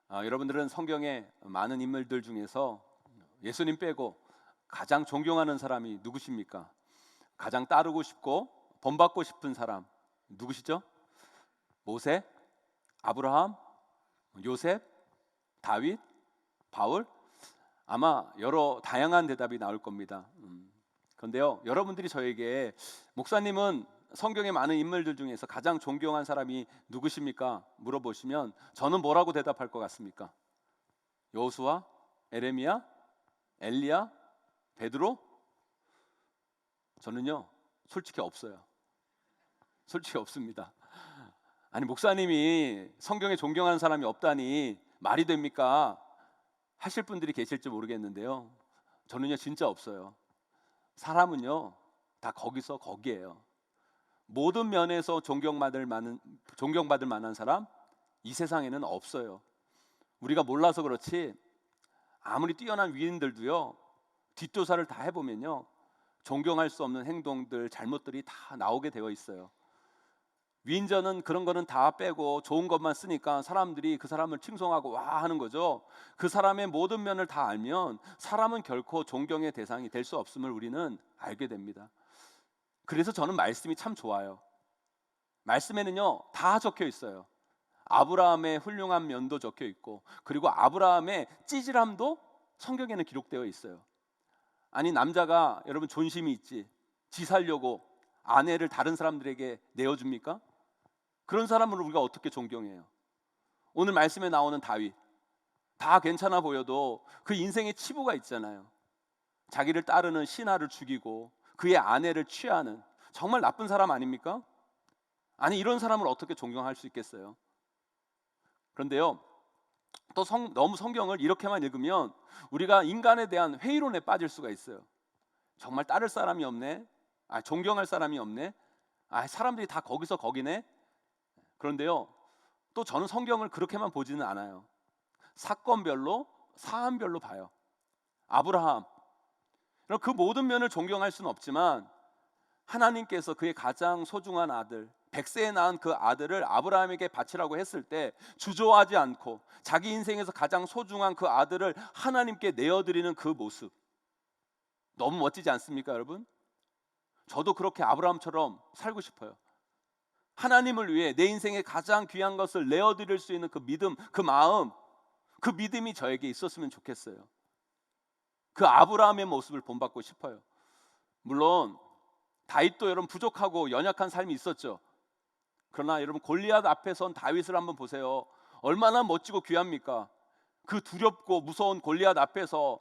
여러분들은 성경의 많은 인물들 중에서 예수님 빼고 가장 존경하는 사람이 누구십니까? 가장 따르고 싶고 본받고 싶은 사람 누구시죠? 모세, 아브라함, 요셉, 다윗, 바울? 아마 여러 다양한 대답이 나올 겁니다. 그런데요, 여러분들이 저에게 목사님은 성경의 많은 인물들 중에서 가장 존경한 사람이 누구십니까? 물어보시면 저는 뭐라고 대답할 것 같습니까? 여호수아, 에레미야, 엘리야, 베드로? 저는요, 솔직히 없어요. 솔직히 없습니다. 아니, 목사님이 성경에 존경하는 사람이 없다니 말이 됩니까? 하실 분들이 계실지 모르겠는데요, 저는요 진짜 없어요. 사람은요 다 거기서 거기에요. 모든 면에서 존경받을 만한 사람 이 세상에는 없어요. 우리가 몰라서 그렇지 아무리 뛰어난 위인들도요 뒷조사를 다 해보면요 존경할 수 없는 행동들, 잘못들이 다 나오게 되어 있어요. 위인전은 그런 거는 다 빼고 좋은 것만 쓰니까 사람들이 그 사람을 칭송하고 와 하는 거죠. 그 사람의 모든 면을 다 알면 사람은 결코 존경의 대상이 될 수 없음을 우리는 알게 됩니다. 그래서 저는 말씀이 참 좋아요. 말씀에는요 다 적혀 있어요. 아브라함의 훌륭한 면도 적혀 있고, 그리고 아브라함의 찌질함도 성경에는 기록되어 있어요. 아니, 남자가 여러분 존심이 있지 지 살려고 아내를 다른 사람들에게 내어줍니까? 그런 사람을 우리가 어떻게 존경해요? 오늘 말씀에 나오는 다윗, 다 괜찮아 보여도 그 인생에 치부가 있잖아요. 자기를 따르는 신하를 죽이고 그의 아내를 취하는 정말 나쁜 사람 아닙니까? 아니, 이런 사람을 어떻게 존경할 수 있겠어요? 그런데요, 또 너무 성경을 이렇게만 읽으면 우리가 인간에 대한 회의론에 빠질 수가 있어요. 정말 따를 사람이 없네, 존경할 사람이 없네, 사람들이 다 거기서 거기네. 그런데요, 또 저는 성경을 그렇게만 보지는 않아요. 사건별로, 사안별로 봐요. 아브라함, 그 모든 면을 존경할 수는 없지만 하나님께서 그의 가장 소중한 아들, 100세에 낳은 그 아들을 아브라함에게 바치라고 했을 때 주저하지 않고 자기 인생에서 가장 소중한 그 아들을 하나님께 내어드리는 그 모습, 너무 멋지지 않습니까, 여러분? 저도 그렇게 아브라함처럼 살고 싶어요. 하나님을 위해 내 인생의 가장 귀한 것을 내어드릴 수 있는 그 믿음, 그 마음, 그 믿음이 저에게 있었으면 좋겠어요. 그 아브라함의 모습을 본받고 싶어요. 물론 다윗도 여러분 부족하고 연약한 삶이 있었죠. 그러나 여러분 골리앗 앞에 선 다윗을 한번 보세요. 얼마나 멋지고 귀합니까? 그 두렵고 무서운 골리앗 앞에서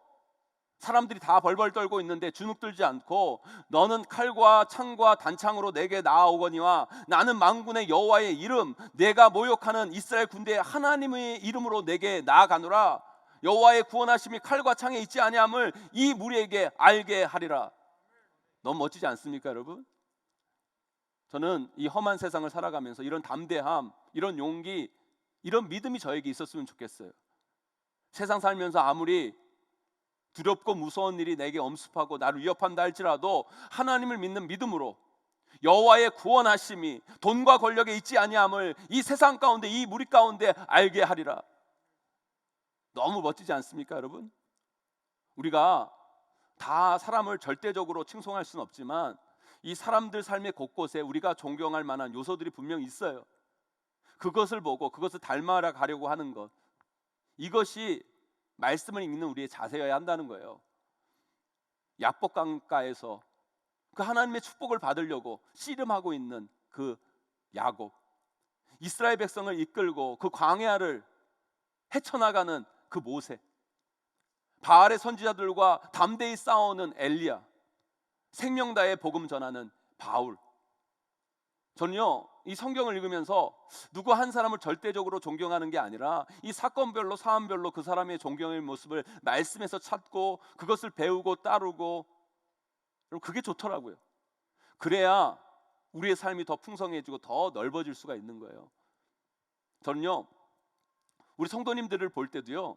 사람들이 다 벌벌 떨고 있는데 주눅들지 않고 너는 칼과 창과 단창으로 내게 나아오거니와 나는 만군의 여호와의 이름, 내가 모욕하는 이스라엘 군대의 하나님의 이름으로 내게 나아가노라. 여호와의 구원하심이 칼과 창에 있지 아니함을 이 무리에게 알게 하리라. 너무 멋지지 않습니까, 여러분? 저는 이 험한 세상을 살아가면서 이런 담대함, 이런 용기, 이런 믿음이 저에게 있었으면 좋겠어요. 세상 살면서 아무리 두렵고 무서운 일이 내게 엄습하고 나를 위협한다 할지라도 하나님을 믿는 믿음으로 여호와의 구원하심이 돈과 권력에 있지 아니함을 이 세상 가운데, 이 무리 가운데 알게 하리라. 너무 멋지지 않습니까, 여러분? 우리가 다 사람을 절대적으로 칭송할 수는 없지만 이 사람들 삶의 곳곳에 우리가 존경할 만한 요소들이 분명히 있어요. 그것을 보고 그것을 닮아라 가려고 하는 것, 이것이 말씀을 읽는 우리의 자세여야 한다는 거예요. 야복 강가에서 그 하나님의 축복을 받으려고 씨름하고 있는 그 야곱, 이스라엘 백성을 이끌고 그 광야를 헤쳐나가는 그 모세, 바알의 선지자들과 담대히 싸우는 엘리야, 생명 다해 복음 전하는 바울. 저는요 이 성경을 읽으면서 누구 한 사람을 절대적으로 존경하는 게 아니라 이 사건별로, 사안별로 그 사람의 존경의 모습을 말씀에서 찾고 그것을 배우고 따르고, 그게 좋더라고요. 그래야 우리의 삶이 더 풍성해지고 더 넓어질 수가 있는 거예요. 저는요 우리 성도님들을 볼 때도요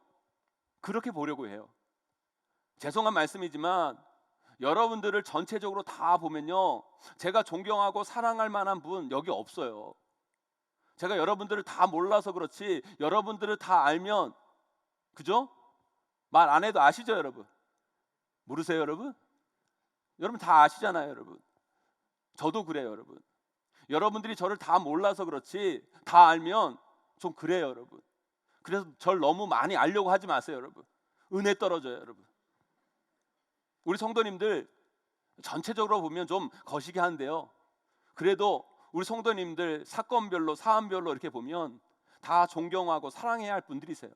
그렇게 보려고 해요. 죄송한 말씀이지만 여러분들을 전체적으로 다 보면요 제가 존경하고 사랑할 만한 분 여기 없어요. 제가 여러분들을 다 몰라서 그렇지 여러분들을 다 알면 그죠? 말 안 해도 아시죠, 여러분? 모르세요, 여러분? 여러분 다 아시잖아요, 여러분. 저도 그래요, 여러분. 여러분들이 저를 다 몰라서 그렇지 다 알면 좀 그래요, 여러분. 그래서 저를 너무 많이 알려고 하지 마세요, 여러분. 은혜 떨어져요, 여러분. 우리 성도님들 전체적으로 보면 좀 거시기 한데요, 그래도 우리 성도님들 사건별로 사안별로 이렇게 보면 다 존경하고 사랑해야 할 분들이세요.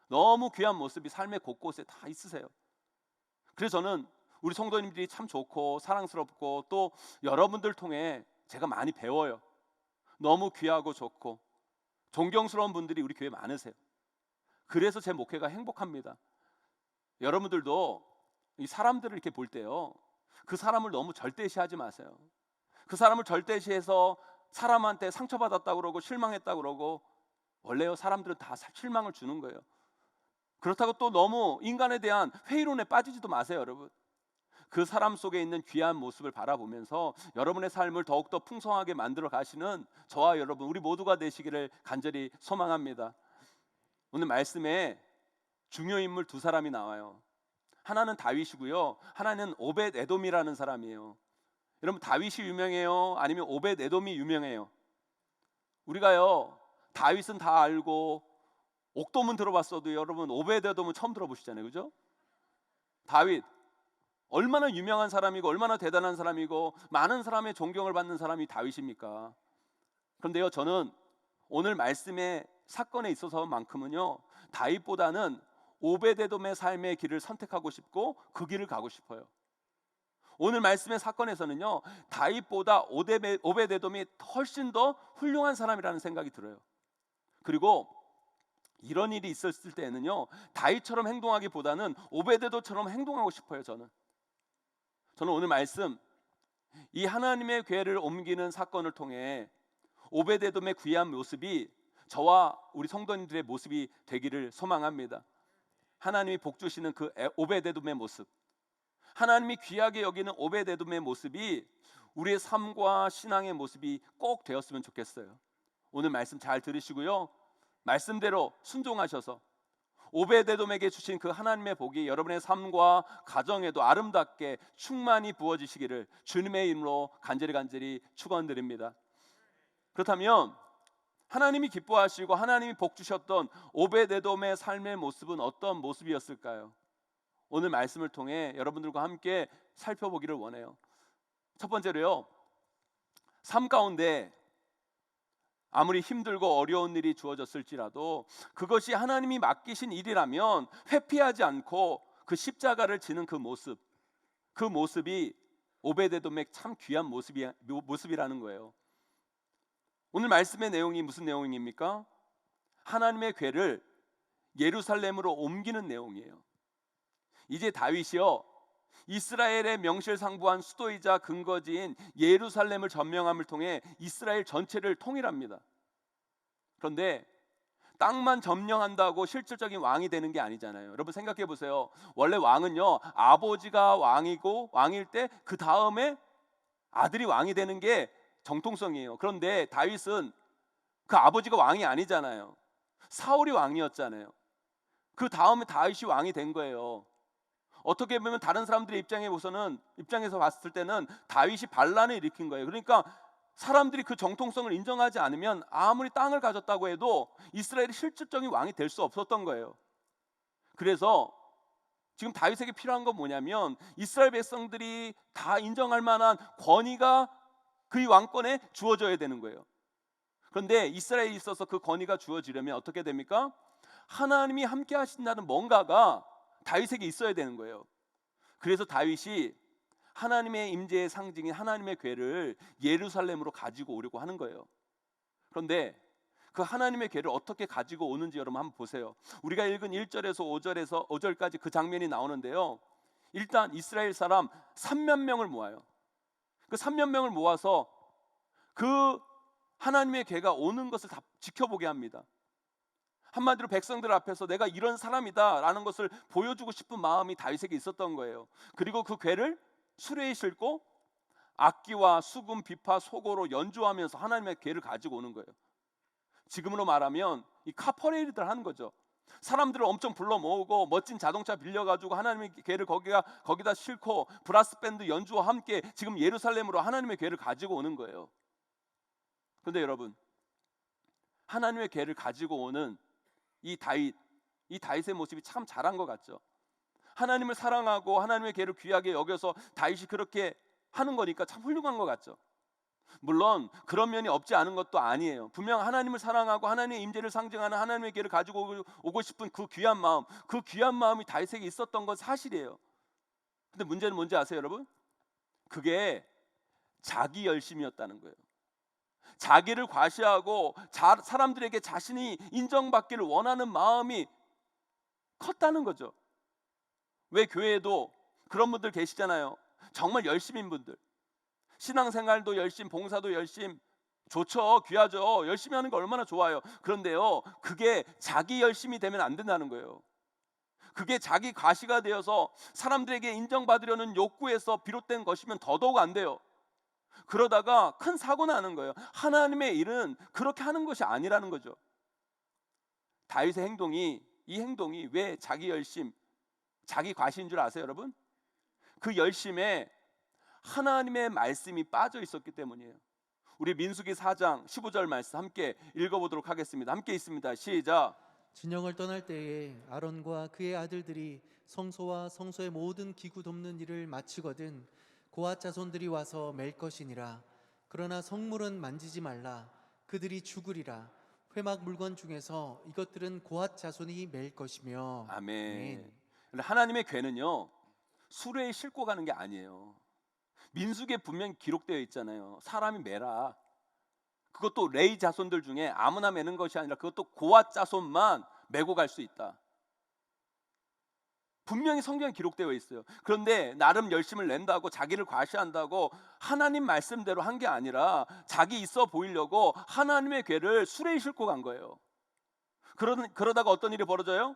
너무 귀한 모습이 삶의 곳곳에 다 있으세요. 그래서 저는 우리 성도님들이 참 좋고 사랑스럽고 또 여러분들 통해 제가 많이 배워요. 너무 귀하고 좋고 존경스러운 분들이 우리 교회에 많으세요. 그래서 제 목회가 행복합니다. 여러분들도 이 사람들을 이렇게 볼 때요, 그 사람을 너무 절대시하지 마세요. 그 사람을 절대시해서 사람한테 상처받았다고 그러고 실망했다고 그러고, 원래요 사람들은 다 실망을 주는 거예요. 그렇다고 또 너무 인간에 대한 회의론에 빠지지도 마세요, 여러분. 그 사람 속에 있는 귀한 모습을 바라보면서 여러분의 삶을 더욱더 풍성하게 만들어 가시는 저와 여러분 우리 모두가 되시기를 간절히 소망합니다. 오늘 말씀에 중요 인물 두 사람이 나와요. 하나는 다윗이고요, 하나는 오벳 에돔이라는 사람이에요. 여러분 다윗이 유명해요, 아니면 오벳 에돔이 유명해요? 우리가요 다윗은 다 알고 옥돔은 들어봤어도 여러분 오벳 에돔은 처음 들어보시잖아요, 그죠? 다윗 얼마나 유명한 사람이고 얼마나 대단한 사람이고 많은 사람의 존경을 받는 사람이 다윗입니까? 그런데요, 저는 오늘 말씀의 사건에 있어서만큼은요 다윗보다는 오벳에돔의 삶의 길을 선택하고 싶고 그 길을 가고 싶어요. 오늘 말씀의 사건에서는요 다윗보다 오벳에돔이 훨씬 더 훌륭한 사람이라는 생각이 들어요. 그리고 이런 일이 있었을 때에는요 다윗처럼 행동하기보다는 오벳에돔처럼 행동하고 싶어요. 저는 오늘 말씀 이 하나님의 궤를 옮기는 사건을 통해 오벳에돔의 귀한 모습이 저와 우리 성도님들의 모습이 되기를 소망합니다. 하나님이 복 주시는 그 오벳에돔의 모습, 하나님이 귀하게 여기는 오벳에돔의 모습이 우리의 삶과 신앙의 모습이 꼭 되었으면 좋겠어요. 오늘 말씀 잘 들으시고요, 말씀대로 순종하셔서 오벳에돔에게 주신 그 하나님의 복이 여러분의 삶과 가정에도 아름답게 충만히 부어지시기를 주님의 이름으로 간절히 축원드립니다. 그렇다면 하나님이 기뻐하시고 하나님이 복 주셨던 오벳에돔의 삶의 모습은 어떤 모습이었을까요? 오늘 말씀을 통해 여러분들과 함께 살펴보기를 원해요. 첫 번째로요, 삶 가운데 아무리 힘들고 어려운 일이 주어졌을지라도 그것이 하나님이 맡기신 일이라면 회피하지 않고 그 십자가를 지는 그 모습이 오벳에돔의 참 귀한 모습이라는 거예요. 오늘 말씀의 내용이 무슨 내용입니까? 하나님의 궤를 예루살렘으로 옮기는 내용이에요. 이제 다윗이요 이스라엘의 명실상부한 수도이자 근거지인 예루살렘을 점령함을 통해 이스라엘 전체를 통일합니다. 그런데 땅만 점령한다고 실질적인 왕이 되는 게 아니잖아요. 여러분 생각해 보세요. 원래 왕은요 아버지가 왕일 때 그 다음에 아들이 왕이 되는 게 정통성이에요. 그런데 다윗은 그 아버지가 왕이 아니잖아요. 사울이 왕이었잖아요. 그 다음에 다윗이 왕이 된 거예요. 어떻게 보면 다른 사람들의 입장에서 봤을 때는 다윗이 반란을 일으킨 거예요. 그러니까 사람들이 그 정통성을 인정하지 않으면 아무리 땅을 가졌다고 해도 이스라엘이 실질적인 왕이 될 수 없었던 거예요. 그래서 지금 다윗에게 필요한 건 뭐냐면 이스라엘 백성들이 다 인정할 만한 권위가 그 왕권에 주어져야 되는 거예요. 그런데 이스라엘에 있어서 그 권위가 주어지려면 어떻게 됩니까? 하나님이 함께 하신다는 뭔가가 다윗에게 있어야 되는 거예요. 그래서 다윗이 하나님의 임재의 상징인 하나님의 궤를 예루살렘으로 가지고 오려고 하는 거예요. 그런데 그 하나님의 궤를 어떻게 가지고 오는지 여러분 한번 보세요. 우리가 읽은 1절에서 5절까지 그 장면이 나오는데요, 일단 이스라엘 사람 3만 명을 모아요. 그 3만 명을 모아서 그 하나님의 궤가 오는 것을 다 지켜보게 합니다. 한마디로 백성들 앞에서 내가 이런 사람이다 라는 것을 보여주고 싶은 마음이 다윗에게 있었던 거예요. 그리고 그 궤를 수레에 싣고 악기와 수금, 비파, 소고로 연주하면서 하나님의 궤를 가지고 오는 거예요. 지금으로 말하면 이 카퍼레이드를 하는 거죠. 사람들을 엄청 불러 모으고 멋진 자동차 빌려가지고 하나님의 계를 거기다 싣고 브라스 밴드 연주와 함께 지금 예루살렘으로 하나님의 계를 가지고 오는 거예요. 그런데 여러분, 하나님의 계를 가지고 오는 이 다윗의 모습이 참 잘한 것 같죠. 하나님을 사랑하고 하나님의 계를 귀하게 여겨서 다윗이 그렇게 하는 거니까 참 훌륭한 것 같죠. 물론 그런 면이 없지 않은 것도 아니에요. 분명 하나님을 사랑하고 하나님의 임재를 상징하는 하나님의 계를 가지고 오고 싶은 그 귀한 마음이 다윗에게 있었던 건 사실이에요. 근데 문제는 뭔지 아세요, 여러분? 그게 자기 열심이었다는 거예요. 자기를 과시하고 사람들에게 자신이 인정받기를 원하는 마음이 컸다는 거죠. 왜 교회에도 그런 분들 계시잖아요. 정말 열심인 분들. 신앙생활도 열심, 봉사도 열심, 좋죠, 귀하죠. 열심히 하는 거 얼마나 좋아요. 그런데요, 그게 자기 열심이 되면 안 된다는 거예요. 그게 자기 과시가 되어서 사람들에게 인정받으려는 욕구에서 비롯된 것이면 더더욱 안 돼요. 그러다가 큰 사고 나는 거예요. 하나님의 일은 그렇게 하는 것이 아니라는 거죠. 다윗의 이 행동이 왜 자기 열심, 자기 과시인 줄 아세요, 여러분? 그 열심에 하나님의 말씀이 빠져 있었기 때문이에요. 우리 민수기 4장 15절 말씀 함께 읽어보도록 하겠습니다. 함께 있습니다. 시작. 진영을 떠날 때에 아론과 그의 아들들이 성소와 성소의 모든 기구 돕는 일을 마치거든 고앗 자손들이 와서 맬 것이니라. 그러나 성물은 만지지 말라. 그들이 죽으리라. 회막 물건 중에서 이것들은 고앗 자손이 맬 것이며. 아멘. 하나님의 궤는요, 수레에 싣고 가는 게 아니에요. 민수기에 분명히 기록되어 있잖아요. 사람이 매라. 그것도 레위 자손들 중에 아무나 매는 것이 아니라 그것도 고앗 자손만 메고 갈 수 있다. 분명히 성경에 기록되어 있어요. 그런데 나름 열심을 낸다고 자기를 과시한다고 하나님 말씀대로 한 게 아니라 자기 있어 보이려고 하나님의 궤를 수레에 싣고 간 거예요. 그러다가 어떤 일이 벌어져요?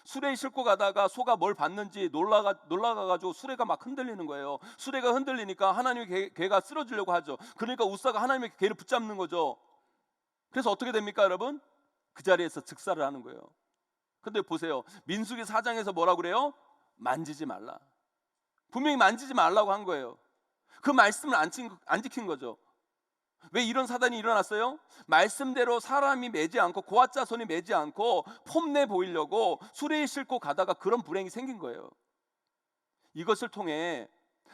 수레에 싣고 가다가 소가 뭘 봤는지 놀라가지고 수레가 막 흔들리는 거예요. 수레가 흔들리니까 하나님의 궤가 쓰러지려고 하죠. 그러니까 우사가 하나님의 궤를 붙잡는 거죠. 그래서 어떻게 됩니까, 여러분? 그 자리에서 즉사를 하는 거예요. 근데 보세요, 민수기 4장에서 뭐라고 그래요? 만지지 말라. 분명히 만지지 말라고 한 거예요. 그 말씀을 안 지킨 거죠. 왜 이런 사단이 일어났어요? 말씀대로 사람이 매지 않고 고앗 자손이 매지 않고 폼내 보이려고 수레에 싣고 가다가 그런 불행이 생긴 거예요. 이것을 통해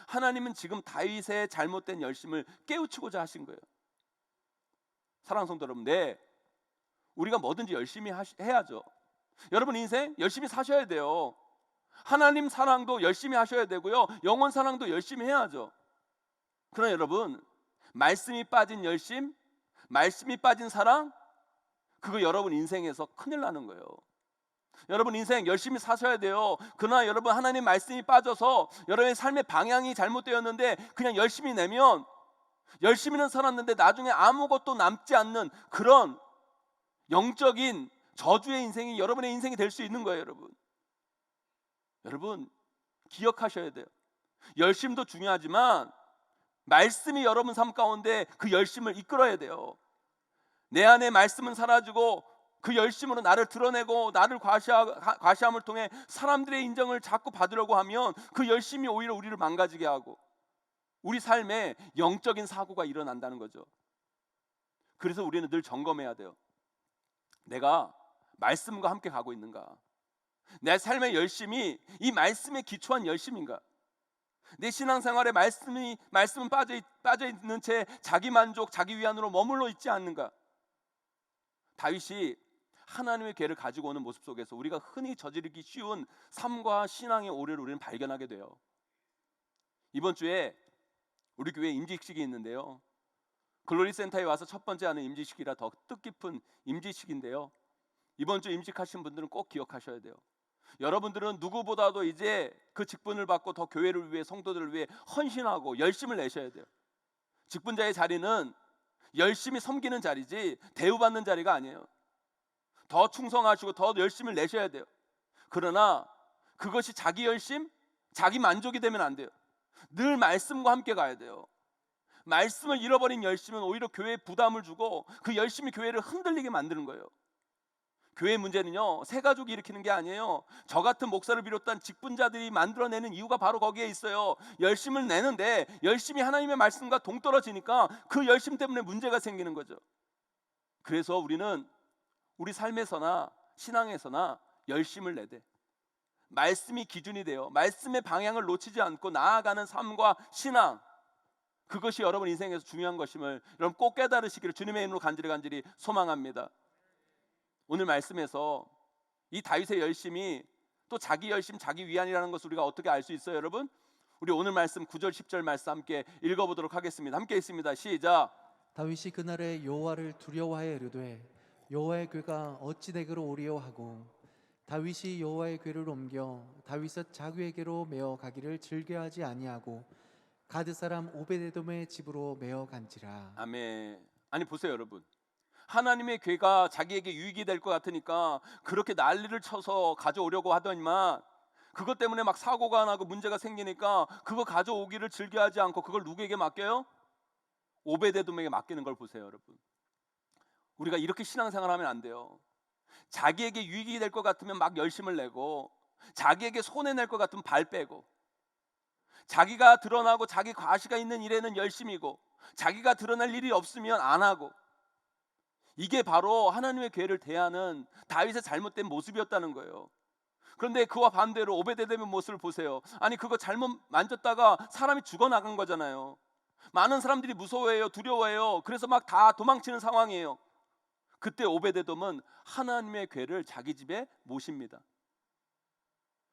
하나님은 지금 다윗의 잘못된 열심을 깨우치고자 하신 거예요. 사랑하는 성도 여러분, 우리가 뭐든지 열심히 해야죠. 여러분 인생 열심히 사셔야 돼요. 하나님 사랑도 열심히 하셔야 되고요, 영혼 사랑도 열심히 해야죠. 그러나 여러분, 말씀이 빠진 열심, 말씀이 빠진 사랑, 그거 여러분 인생에서 큰일 나는 거예요. 여러분 인생 열심히 사셔야 돼요. 그러나 여러분 하나님 말씀이 빠져서 여러분의 삶의 방향이 잘못되었는데 그냥 열심히 내면, 열심히는 살았는데 나중에 아무것도 남지 않는 그런 영적인 저주의 인생이 여러분의 인생이 될 수 있는 거예요. 여러분 기억하셔야 돼요. 열심도 중요하지만 말씀이 여러분 삶 가운데 그 열심을 이끌어야 돼요. 내 안에 말씀은 사라지고 그 열심으로 나를 드러내고 나를 과시함을 통해 사람들의 인정을 자꾸 받으려고 하면 그 열심이 오히려 우리를 망가지게 하고 우리 삶에 영적인 사고가 일어난다는 거죠. 그래서 우리는 늘 점검해야 돼요. 내가 말씀과 함께 가고 있는가? 내 삶의 열심이 이 말씀에 기초한 열심인가? 내 신앙생활에 말씀은 빠져 있는 채 자기 만족, 자기 위안으로 머물러 있지 않는가? 다윗이 하나님의 궤를 가지고 오는 모습 속에서 우리가 흔히 저지르기 쉬운 삶과 신앙의 오류를 우리는 발견하게 돼요. 이번 주에 우리 교회 임직식이 있는데요, 글로리 센터에 와서 첫 번째 하는 임직식이라 더 뜻깊은 임직식인데요, 이번 주 임직하신 분들은 꼭 기억하셔야 돼요. 여러분들은 누구보다도 이제 그 직분을 받고 더 교회를 위해, 성도들을 위해 헌신하고 열심을 내셔야 돼요. 직분자의 자리는 열심히 섬기는 자리지 대우받는 자리가 아니에요. 더 충성하시고 더 열심을 내셔야 돼요. 그러나 그것이 자기 열심, 자기 만족이 되면 안 돼요. 늘 말씀과 함께 가야 돼요. 말씀을 잃어버린 열심은 오히려 교회에 부담을 주고 그 열심이 교회를 흔들리게 만드는 거예요. 교회 문제는요, 새 가족이 일으키는 게 아니에요. 저 같은 목사를 비롯한 직분자들이 만들어내는 이유가 바로 거기에 있어요. 열심을 내는데 열심히 하나님의 말씀과 동떨어지니까 그 열심 때문에 문제가 생기는 거죠. 그래서 우리는 우리 삶에서나 신앙에서나 열심을 내되 말씀이 기준이 돼요. 말씀의 방향을 놓치지 않고 나아가는 삶과 신앙, 그것이 여러분 인생에서 중요한 것임을 여러분 꼭 깨달으시기를 주님의 이름으로 간절히 소망합니다. 오늘 말씀에서 이 다윗의 열심이 또 자기 열심, 자기 위안이라는 것을 우리가 어떻게 알 수 있어요, 여러분? 우리 오늘 말씀 9절 10절 말씀 함께 읽어보도록 하겠습니다. 함께 읽습니다. 시작. 다윗이 그날에 여호와를 두려워하여 이르되 여호와의 궤가 어찌 내게로 오리요 하고 다윗이 여호와의 궤를 옮겨 다윗의 자기에게로 메어 가기를 즐겨하지 아니하고 가드 사람 오베데돔의 집으로 메어 간지라. 아멘. 아니 보세요, 여러분. 하나님의 궤가 자기에게 유익이 될 것 같으니까 그렇게 난리를 쳐서 가져오려고 하더니만 그것 때문에 막 사고가 나고 문제가 생기니까 그거 가져오기를 즐겨하지 않고 그걸 누구에게 맡겨요? 오베데돔에게 맡기는 걸 보세요, 여러분. 우리가 이렇게 신앙생활하면 안 돼요. 자기에게 유익이 될 것 같으면 막 열심을 내고, 자기에게 손해낼 것 같으면 발 빼고, 자기가 드러나고 자기 과시가 있는 일에는 열심이고, 자기가 드러날 일이 없으면 안 하고, 이게 바로 하나님의 궤를 대하는 다윗의 잘못된 모습이었다는 거예요. 그런데 그와 반대로 오베데돔의 모습을 보세요. 아니 그거 잘못 만졌다가 사람이 죽어나간 거잖아요. 많은 사람들이 무서워해요, 두려워해요. 그래서 막 다 도망치는 상황이에요. 그때 오베데돔은 하나님의 궤를 자기 집에 모십니다.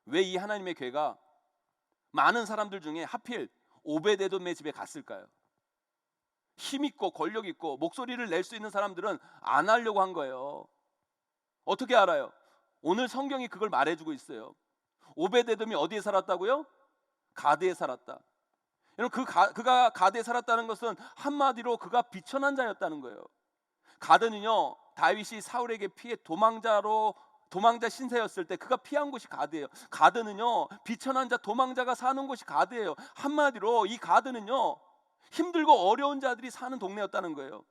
왜 이 하나님의 궤가 많은 사람들 중에 하필 오베데돔의 집에 갔을까요? 힘 있고 권력 있고 목소리를 낼 수 있는 사람들은 안 하려고 한 거예요. 어떻게 알아요? 오늘 성경이 그걸 말해주고 있어요. 오베데돔이 어디에 살았다고요? 가드에 살았다. 여러분 그가 가드에 살았다는 것은 한마디로 그가 비천한 자였다는 거예요. 가드는요, 다윗이 사울에게 피해 도망자 신세였을 때 그가 피한 곳이 가드예요. 가드는요, 비천한 자 도망자가 사는 곳이 가드예요. 한마디로 이 가드는요, 힘들고 어려운 자들이 사는 동네였다는 거예요.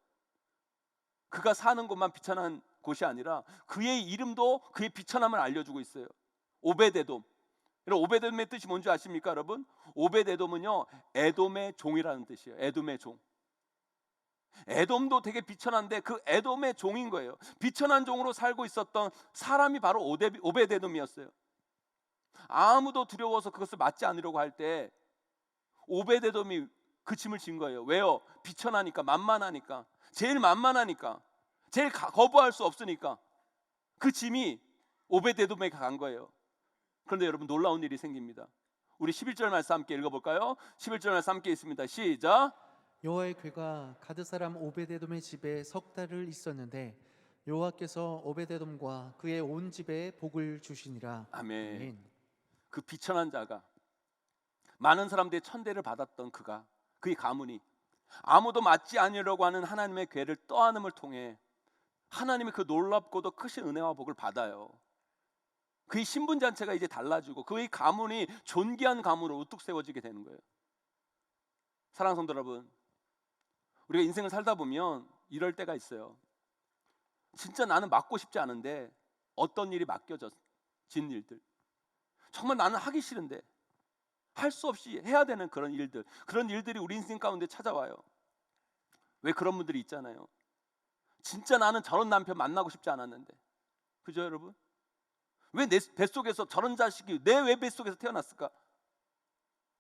그가 사는 곳만 비천한 곳이 아니라 그의 이름도 그의 비천함을 알려주고 있어요. 오베데돔. 여러분 오베데돔의 뜻이 뭔지 아십니까, 여러분? 오베데돔은요, 에돔의 종이라는 뜻이에요. 에돔의 종. 에돔도 되게 비천한데 그 에돔의 종인 거예요. 비천한 종으로 살고 있었던 사람이 바로 오베데돔이었어요. 아무도 두려워서 그것을 맞지 않으려고 할 때 오베데돔이 그 짐을 진 거예요. 왜요? 비천하니까, 만만하니까, 제일 만만하니까, 제일 거부할 수 없으니까 그 짐이 오베데돔에게 간 거예요. 그런데 여러분 놀라운 일이 생깁니다. 우리 11절 말씀 함께 읽어볼까요? 11절 말씀 함께 있습니다. 시작. 여호와의 궤가 가드 사람 오베데돔의 집에 석 달을 있었는데 여호와께서 오베데돔과 그의 온 집에 복을 주시니라. 아멘. 아멘. 그 비천한 자가, 많은 사람들의 천대를 받았던 그의 가문이 아무도 맞지 않으려고 하는 하나님의 궤를 떠안음을 통해 하나님의 그 놀랍고도 크신 은혜와 복을 받아요. 그의 신분 자체가 이제 달라지고 그의 가문이 존귀한 가문으로 우뚝 세워지게 되는 거예요. 사랑하는 성도 여러분, 우리가 인생을 살다 보면 이럴 때가 있어요. 진짜 나는 맡고 싶지 않은데 어떤 일이 맡겨진 일들, 정말 나는 하기 싫은데 할 수 없이 해야 되는 그런 일들이 우리 인생 가운데 찾아와요. 왜 그런 분들이 있잖아요. 진짜 나는 저런 남편 만나고 싶지 않았는데, 그죠 여러분? 왜 내 뱃속에서 저런 자식이 내 왜 뱃속에서 태어났을까?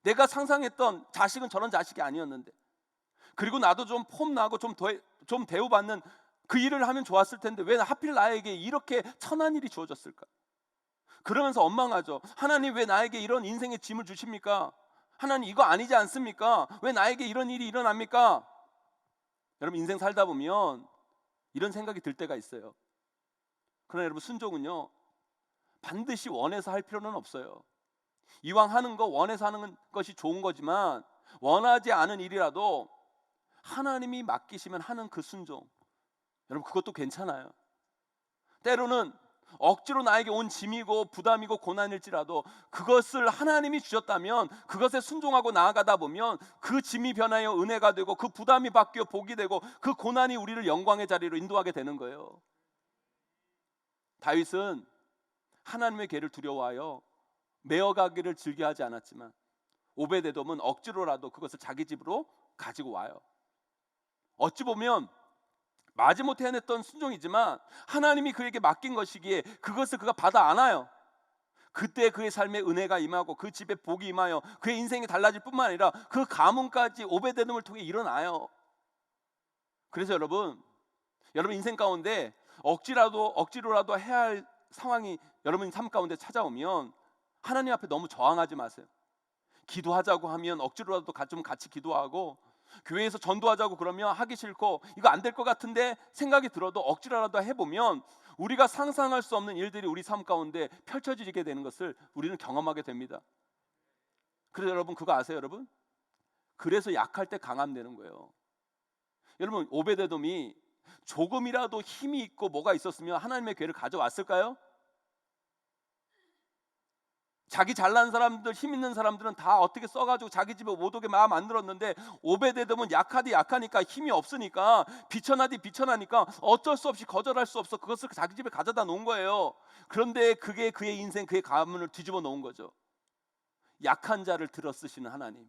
내가 상상했던 자식은 저런 자식이 아니었는데, 그리고 나도 좀 폼나고 좀 대우받는 그 일을 하면 좋았을 텐데 왜 하필 나에게 이렇게 천한 일이 주어졌을까? 그러면서 원망하죠. 하나님 왜 나에게 이런 인생의 짐을 주십니까? 하나님 이거 아니지 않습니까? 왜 나에게 이런 일이 일어납니까? 여러분 인생 살다 보면 이런 생각이 들 때가 있어요. 그러나 여러분 순종은요, 반드시 원해서 할 필요는 없어요. 이왕 하는 거 원해서 하는 것이 좋은 거지만 원하지 않은 일이라도 하나님이 맡기시면 하는 그 순종, 여러분 그것도 괜찮아요. 때로는 억지로 나에게 온 짐이고 부담이고 고난일지라도 그것을 하나님이 주셨다면 그것에 순종하고 나아가다 보면 그 짐이 변하여 은혜가 되고 그 부담이 바뀌어 복이 되고 그 고난이 우리를 영광의 자리로 인도하게 되는 거예요. 다윗은 하나님의 궤를 두려워하여 메어가기를 즐겨하지 않았지만 오베데돔은 억지로라도 그것을 자기 집으로 가지고 와요. 어찌 보면 마지못해 해냈던 순종이지만 하나님이 그에게 맡긴 것이기에 그것을 그가 받아 안아요. 그때 그의 삶에 은혜가 임하고 그 집에 복이 임하여 그의 인생이 달라질 뿐만 아니라 그 가문까지 오베데돔을 통해 일어나요. 그래서 여러분 인생 가운데 억지로라도 해야 할 상황이 여러분 삶 가운데 찾아오면 하나님 앞에 너무 저항하지 마세요. 기도하자고 하면 억지로라도 좀 같이 기도하고, 교회에서 전도하자고 그러면 하기 싫고 이거 안 될 것 같은데 생각이 들어도 억지로라도 해보면 우리가 상상할 수 없는 일들이 우리 삶 가운데 펼쳐지게 되는 것을 우리는 경험하게 됩니다. 그래서 여러분 그거 아세요 여러분? 그래서 약할 때 강함 되는 거예요. 여러분 오베데돔이 조금이라도 힘이 있고 뭐가 있었으면 하나님의 궤를 가져왔을까요? 자기 잘난 사람들, 힘 있는 사람들은 다 어떻게 써가지고 자기 집에 못 오게 마음 안 들었는데 오베데돔은 약하니까 힘이 없으니까 비천하니까 어쩔 수 없이 거절할 수 없어 그것을 자기 집에 가져다 놓은 거예요. 그런데 그게 그의 인생, 그의 가문을 뒤집어 놓은 거죠. 약한 자를 들어 쓰시는 하나님,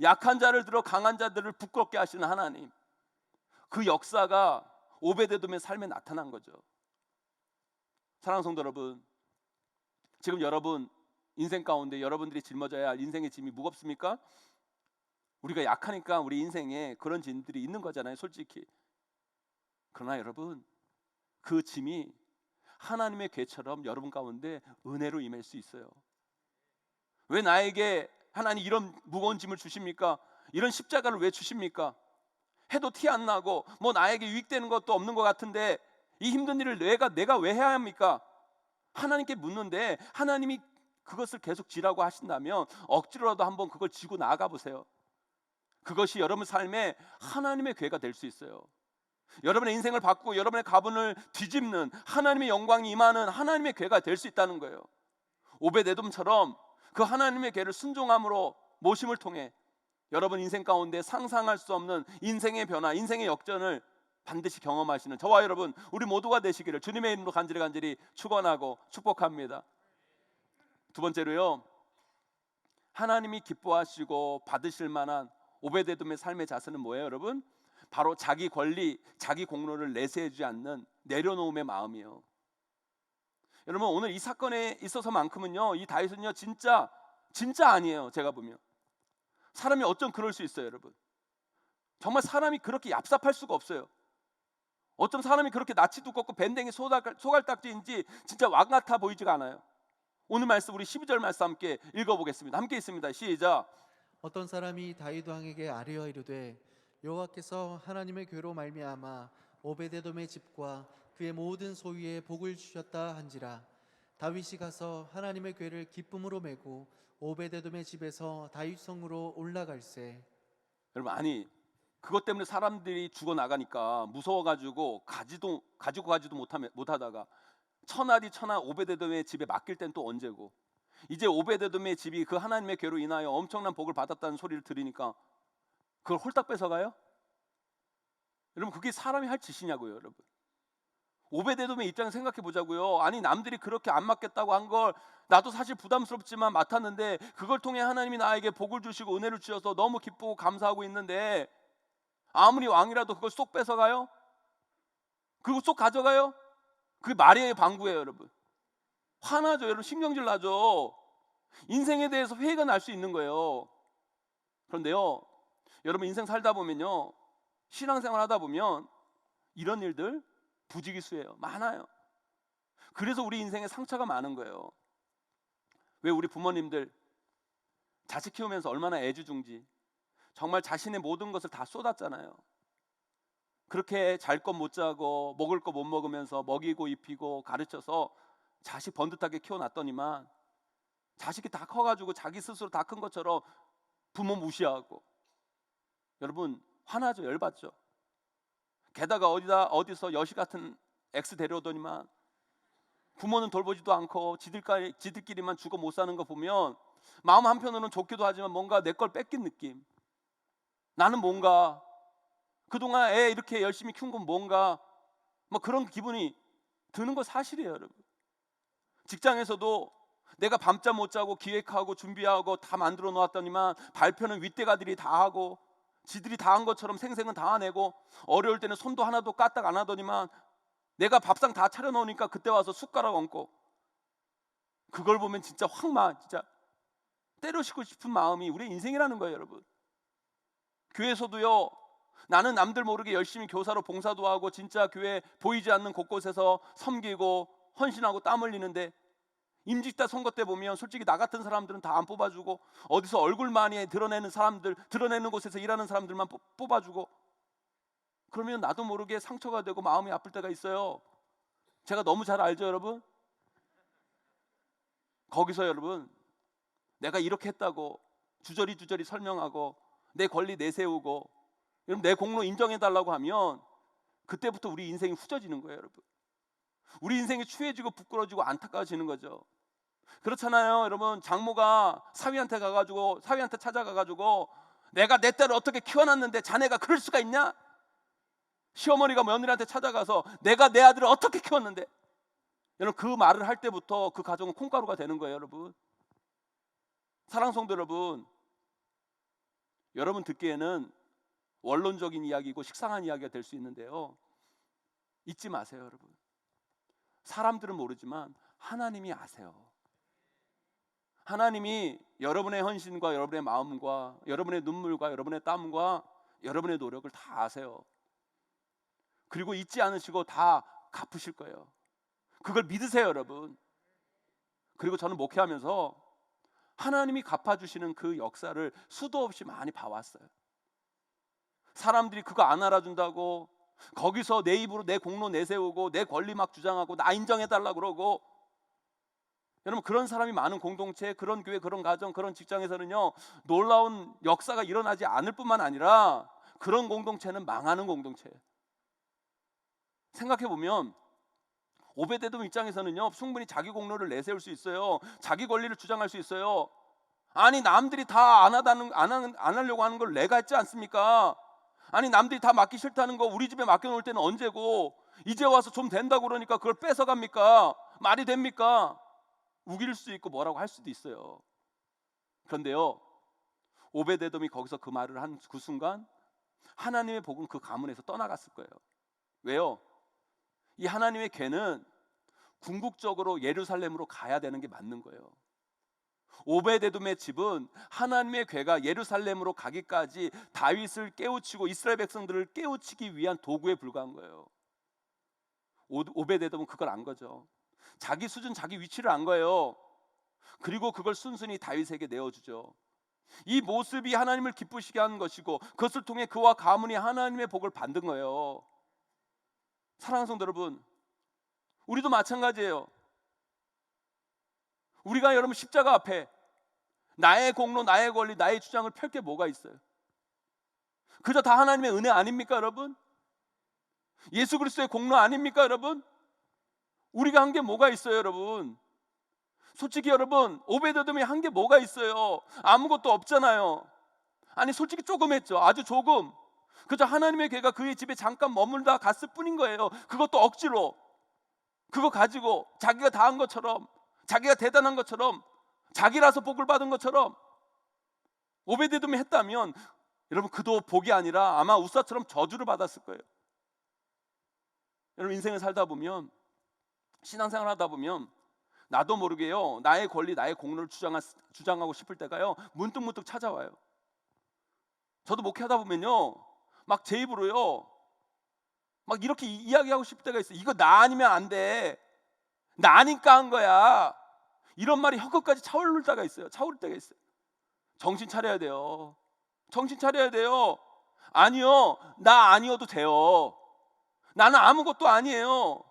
약한 자를 들어 강한 자들을 부끄럽게 하시는 하나님, 그 역사가 오베데돔의 삶에 나타난 거죠. 사랑하는 성도 여러분, 지금 여러분 인생 가운데 여러분들이 짊어져야 할 인생의 짐이 무겁습니까? 우리가 약하니까 우리 인생에 그런 짐들이 있는 거잖아요, 솔직히. 그러나 여러분, 그 짐이 하나님의 궤처럼 여러분 가운데 은혜로 임할 수 있어요. 왜 나에게 하나님 이런 무거운 짐을 주십니까? 이런 십자가를 왜 주십니까? 해도 티 안 나고 뭐 나에게 유익되는 것도 없는 것 같은데 이 힘든 일을 내가 왜 해야 합니까? 하나님께 묻는데 하나님이 그것을 계속 지라고 하신다면 억지로라도 한번 그걸 지고 나아가 보세요. 그것이 여러분 삶에 하나님의 궤가 될 수 있어요. 여러분의 인생을 바꾸고 여러분의 가문을 뒤집는 하나님의 영광이 임하는 하나님의 궤가 될 수 있다는 거예요. 오베데돔처럼 그 하나님의 궤를 순종함으로 모심을 통해 여러분 인생 가운데 상상할 수 없는 인생의 변화, 인생의 역전을 반드시 경험하시는 저와 여러분 우리 모두가 되시기를 주님의 이름으로 간절히 축원하고 축복합니다. 두 번째로요, 하나님이 기뻐하시고 받으실 만한 오베데돔의 삶의 자세는 뭐예요 여러분? 바로 자기 권리, 자기 공로를 내세우지 않는 내려놓음의 마음이에요. 여러분 오늘 이 사건에 있어서만큼은요, 이 다윗은요 진짜 아니에요. 제가 보면 사람이 어쩜 그럴 수 있어요 여러분. 정말 사람이 그렇게 얍삽할 수가 없어요. 어쩜 사람이 그렇게 낯이 두껍고 밴댕이 소갈딱지인지 진짜 왕 같아 보이지가 않아요. 오늘 말씀 우리 12절 말씀 함께 읽어보겠습니다. 함께 있습니다. 시작. 어떤 사람이 다윗 왕에게 아뢰어 이르되 여호와께서 하나님의 궤로 말미암아 오베데돔의 집과 그의 모든 소유에 복을 주셨다 한지라. 다윗이 가서 하나님의 궤를 기쁨으로 메고 오베데돔의 집에서 다윗 성으로 올라갈세. 여러분 아니 그것 때문에 사람들이 죽어나가니까 무서워가지고 가지고 가지도 못하다가 천하 오베데돔의 집에 맡길 땐 또 언제고, 이제 오베데돔의 집이 그 하나님의 궤로 인하여 엄청난 복을 받았다는 소리를 들으니까 그걸 홀딱 뺏어가요? 여러분 그게 사람이 할 짓이냐고요 여러분. 오베데돔의 입장을 생각해 보자고요. 아니 남들이 그렇게 안 맡겠다고 한 걸 나도 사실 부담스럽지만 맡았는데 그걸 통해 하나님이 나에게 복을 주시고 은혜를 주셔서 너무 기쁘고 감사하고 있는데 아무리 왕이라도 그걸 쏙 뺏어가요? 그거 쏙 가져가요? 그게 말의 방구예요 여러분. 화나죠 여러분. 신경질 나죠. 인생에 대해서 회의가 날 수 있는 거예요. 그런데요 여러분 인생 살다 보면요, 신앙생활 하다 보면 이런 일들 부지기수예요. 많아요. 그래서 우리 인생에 상처가 많은 거예요. 왜 우리 부모님들 자식 키우면서 얼마나 애지중지 정말 자신의 모든 것을 다 쏟았잖아요. 그렇게 잘 것 못 자고 먹을 거 못 먹으면서 먹이고 입히고 가르쳐서 자식 번듯하게 키워놨더니만 자식이 다 커가지고 자기 스스로 다 큰 것처럼 부모 무시하고, 여러분 화나죠. 열받죠. 게다가 어디서 여시 같은 X 데려오더니만 부모는 돌보지도 않고 지들끼리만 죽어 못 사는 거 보면 마음 한편으로는 좋기도 하지만 뭔가 내 걸 뺏긴 느낌. 나는 뭔가 그동안 애 이렇게 열심히 키운 건 뭔가 뭐 그런 기분이 드는 거 사실이에요, 여러분. 직장에서도 내가 밤잠 못 자고 기획하고 준비하고 다 만들어 놓았더니만 발표는 윗대가들이 다 하고 지들이 다 한 것처럼 생생은 다 해내고 어려울 때는 손도 하나도 까딱 안 하더니만 내가 밥상 다 차려놓으니까 그때 와서 숟가락 얹고, 그걸 보면 진짜 진짜 때려치고 싶은 마음이 우리 인생이라는 거예요, 여러분. 교회에서도요, 나는 남들 모르게 열심히 교사로 봉사도 하고 진짜 교회 보이지 않는 곳곳에서 섬기고 헌신하고 땀 흘리는데, 임직다 선거 때 보면 솔직히 나 같은 사람들은 다 안 뽑아주고 어디서 얼굴 많이 드러내는 사람들, 드러내는 곳에서 일하는 사람들만 뽑아주고, 그러면 나도 모르게 상처가 되고 마음이 아플 때가 있어요. 제가 너무 잘 알죠, 여러분. 거기서 여러분, 내가 이렇게 했다고 주저리 설명하고 내 권리 내세우고 여러분 내 공로 인정해달라고 하면 그때부터 우리 인생이 후져지는 거예요, 여러분. 우리 인생이 추해지고 부끄러지고 안타까워지는 거죠. 그렇잖아요, 여러분. 장모가 사위한테 찾아가가지고 내가 내 딸을 어떻게 키워놨는데 자네가 그럴 수가 있냐? 시어머니가 며느리한테 찾아가서 내가 내 아들을 어떻게 키웠는데, 여러분 그 말을 할 때부터 그 가정은 콩가루가 되는 거예요, 여러분. 사랑하는 성도 여러분, 여러분 듣기에는 원론적인 이야기고 식상한 이야기가 될 수 있는데요, 잊지 마세요, 여러분. 사람들은 모르지만 하나님이 아세요. 하나님이 여러분의 헌신과 여러분의 마음과 여러분의 눈물과 여러분의 땀과 여러분의 노력을 다 아세요. 그리고 잊지 않으시고 다 갚으실 거예요. 그걸 믿으세요, 여러분. 그리고 저는 목회하면서 하나님이 갚아주시는 그 역사를 수도 없이 많이 봐왔어요. 사람들이 그거 안 알아준다고 거기서 내 입으로 내 공로 내세우고 내 권리 막 주장하고 나 인정해달라고 그러고, 여러분 그런 사람이 많은 공동체, 그런 교회, 그런 가정, 그런 직장에서는요 놀라운 역사가 일어나지 않을 뿐만 아니라 그런 공동체는 망하는 공동체예요. 생각해보면 오베데돔 입장에서는요 충분히 자기 공로를 내세울 수 있어요. 자기 권리를 주장할 수 있어요. 아니 남들이 다 안 하려고 하는 걸 내가 했지 않습니까? 아니 남들이 다 맡기 싫다는 거 우리 집에 맡겨놓을 때는 언제고 이제 와서 좀 된다고 그러니까 그걸 뺏어갑니까? 말이 됩니까? 우길 수도 있고 뭐라고 할 수도 있어요. 그런데요 오베데돔이 거기서 그 말을 한 그 순간 하나님의 복은 그 가문에서 떠나갔을 거예요. 왜요? 이 하나님의 궤는 궁극적으로 예루살렘으로 가야 되는 게 맞는 거예요. 오베데돔의 집은 하나님의 궤가 예루살렘으로 가기까지 다윗을 깨우치고 이스라엘 백성들을 깨우치기 위한 도구에 불과한 거예요. 오베데돔은 그걸 안 거죠. 자기 수준, 자기 위치를 안 거예요. 그리고 그걸 순순히 다윗에게 내어주죠. 이 모습이 하나님을 기쁘시게 하는 것이고 그것을 통해 그와 가문이 하나님의 복을 받는 거예요. 사랑하는 성도 여러분, 우리도 마찬가지예요. 우리가 여러분 십자가 앞에 나의 공로, 나의 권리, 나의 주장을 펼 게 뭐가 있어요? 그저 다 하나님의 은혜 아닙니까, 여러분? 예수 그리스도의 공로 아닙니까, 여러분? 우리가 한 게 뭐가 있어요, 여러분? 솔직히 여러분 오베데돔이 한 게 뭐가 있어요? 아무것도 없잖아요. 아니 솔직히 조금 했죠. 아주 조금. 그저 하나님의 궤가 그의 집에 잠깐 머물다 갔을 뿐인 거예요. 그것도 억지로. 그거 가지고 자기가 다 한 것처럼, 자기가 대단한 것처럼, 자기라서 복을 받은 것처럼 오베데돔이 했다면 여러분 그도 복이 아니라 아마 우사처럼 저주를 받았을 거예요. 여러분 인생을 살다 보면, 신앙생활 하다 보면 나도 모르게요 나의 권리, 나의 공로를 주장하고 싶을 때가요 문득문득 찾아와요. 저도 목회하다 보면요 막 제 입으로요 막 이렇게 이야기하고 싶을 때가 있어요. 이거 나 아니면 안 돼, 나니까 한 거야, 이런 말이 혀끝까지 차오를 때가 있어요. 정신 차려야 돼요. 정신 차려야 돼요. 아니요, 나 아니어도 돼요. 나는 아무것도 아니에요.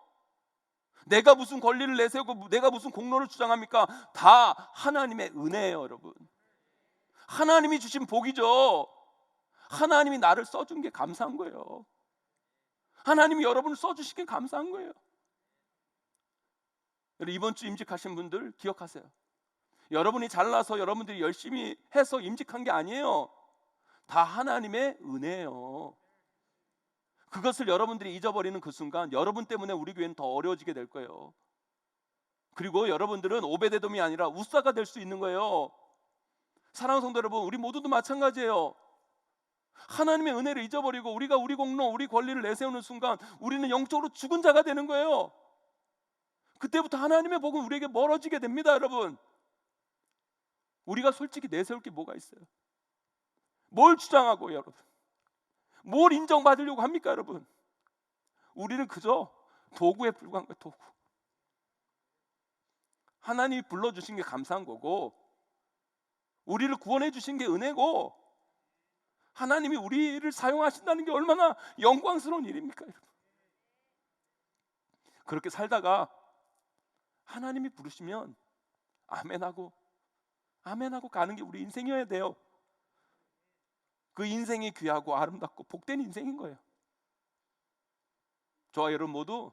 내가 무슨 권리를 내세우고 내가 무슨 공로를 주장합니까? 다 하나님의 은혜예요, 여러분. 하나님이 주신 복이죠. 하나님이 나를 써준 게 감사한 거예요. 하나님이 여러분을 써주신 게 감사한 거예요. 여러분 이번 주 임직하신 분들 기억하세요. 여러분이 잘나서 여러분들이 열심히 해서 임직한 게 아니에요. 다 하나님의 은혜예요. 그것을 여러분들이 잊어버리는 그 순간 여러분 때문에 우리 교회는 더 어려워지게 될 거예요. 그리고 여러분들은 오베데돔이 아니라 우사가 될 수 있는 거예요. 사랑하는 성도 여러분, 우리 모두도 마찬가지예요. 하나님의 은혜를 잊어버리고 우리가 우리 공로, 우리 권리를 내세우는 순간 우리는 영적으로 죽은 자가 되는 거예요. 그때부터 하나님의 복은 우리에게 멀어지게 됩니다, 여러분. 우리가 솔직히 내세울 게 뭐가 있어요? 뭘 주장하고 여러분? 뭘 인정받으려고 합니까, 여러분? 우리는 그저 도구에 불과한 거예요, 도구. 하나님이 불러주신 게 감사한 거고, 우리를 구원해 주신 게 은혜고, 하나님이 우리를 사용하신다는 게 얼마나 영광스러운 일입니까, 여러분? 그렇게 살다가 하나님이 부르시면 아멘하고 가는 게 우리 인생이어야 돼요. 그 인생이 귀하고 아름답고 복된 인생인 거예요. 저와 여러분 모두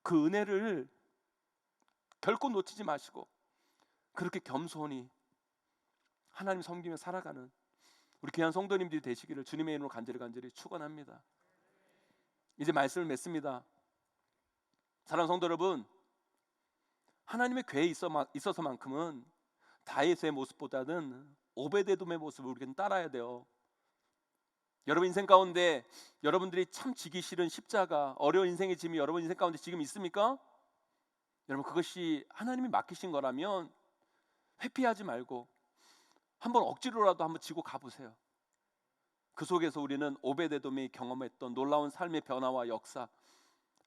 그 은혜를 결코 놓치지 마시고 그렇게 겸손히 하나님 섬기며 살아가는 우리 귀한 성도님들이 되시기를 주님의 이름으로 간절히 축원합니다. 이제 말씀을 맺습니다. 사랑하는 성도 여러분, 하나님의 궤에 있어서만큼은 다윗의 모습보다는 오베데돔의 모습을 우리는 따라야 돼요. 여러분 인생 가운데 여러분들이 참 지기 싫은 십자가, 어려운 인생의 짐이 여러분 인생 가운데 지금 있습니까? 여러분 그것이 하나님이 맡기신 거라면 회피하지 말고 한번 억지로라도 한번 지고 가보세요. 그 속에서 우리는 오베데돔이 경험했던 놀라운 삶의 변화와 역사,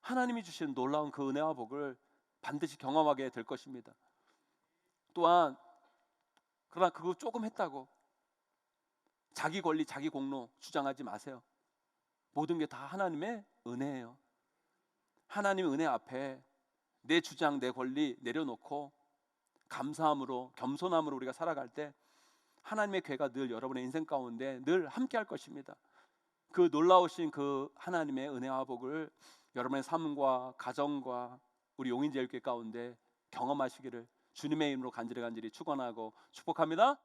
하나님이 주시는 놀라운 그 은혜와 복을 반드시 경험하게 될 것입니다. 또한 그러나 그거 조금 했다고 자기 권리, 자기 공로 주장하지 마세요. 모든 게 다 하나님의 은혜예요. 하나님의 은혜 앞에 내 주장, 내 권리 내려놓고 감사함으로, 겸손함으로 우리가 살아갈 때 하나님의 궤가 늘 여러분의 인생 가운데 늘 함께 할 것입니다. 그 놀라우신 그 하나님의 은혜와 복을 여러분의 삶과 가정과 우리 용인제일교회 가운데 경험하시기를 주님의 이름으로 간절히 축원하고 축복합니다.